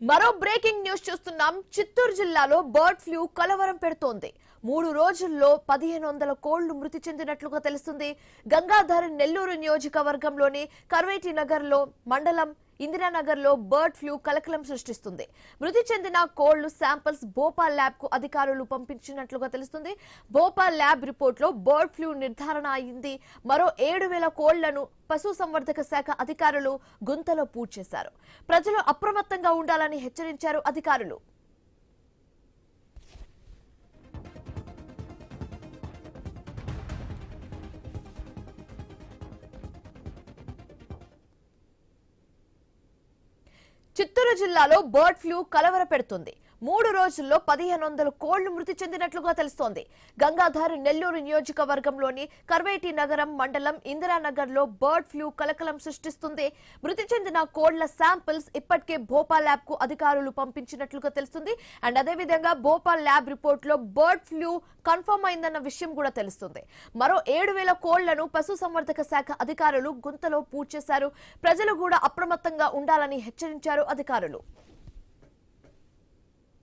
మరో breaking news చూస్తున్నాం. చిత్తూరు జిల్లాలో బర్డ్ ఫ్లూ కలవరం పెడుతోంది. 3 రోజుల్లో 1500 కోళ్లు మృతి చెందినట్లుగా తెలుస్తుంది. గంగాధర్ నెల్లూరు నియోజకవర్గంలోని కర్వేటి నగర్లో మండలం ఇందిరానగర్లో బర్డ్ ఫ్లూ కలకలం సృష్టిస్తుంది. మృతి చెందిన కోళ్లు శాంపిల్స్ భోపాల్ ల్యాబ్ కు అధికారులు పంపించినట్లుగా తెలుస్తుంది. భోపాల్ ల్యాబ్ రిపోర్ట్లో బర్డ్ ఫ్లూ నిర్ధారణ అయింది. మరో 7000 కోళ్లను పశుసంవర్ధక శాఖ అధికారులు గుంతలో పూడ్చేశారు. ప్రజలు అప్రమత్తంగా ఉండాలని హెచ్చరించారు అధికారులు. చిత్తూరు జిల్లాలో బర్డ్ ఫ్లూ కలవర పెడుతుంది. 3 రోజుల్లో 1500 కోళ్లు మృతి చెందినట్లుగా తెలుస్తోంది. గంగాధర్ నెల్లూరు నియోజకవర్గంలోని కర్వేటి నగరం మండలం ఇందిరానగర్ లో బర్డ్ ఫ్లూ కలకలం సృష్టిస్తుంది. మృతి చెందిన కోళ్ల శాంపిల్స్ ఇప్పటికే భోపాల్ ల్యాబ్ కు అధికారులు పంపించినట్లుగా తెలుస్తుంది. అండ్ అదేవిధంగా భోపాల్ ల్యాబ్ రిపోర్ట్ లో బర్డ్ ఫ్లూ కన్ఫర్మ్ అయిందన్న విషయం కూడా తెలుస్తుంది. మరో 7000 కోళ్లను పశుసంవర్ధక శాఖ అధికారులు గుంతలో పూడ్చేశారు. ప్రజలు కూడా అప్రమత్తంగా ఉండాలని హెచ్చరించారు అధికారులు.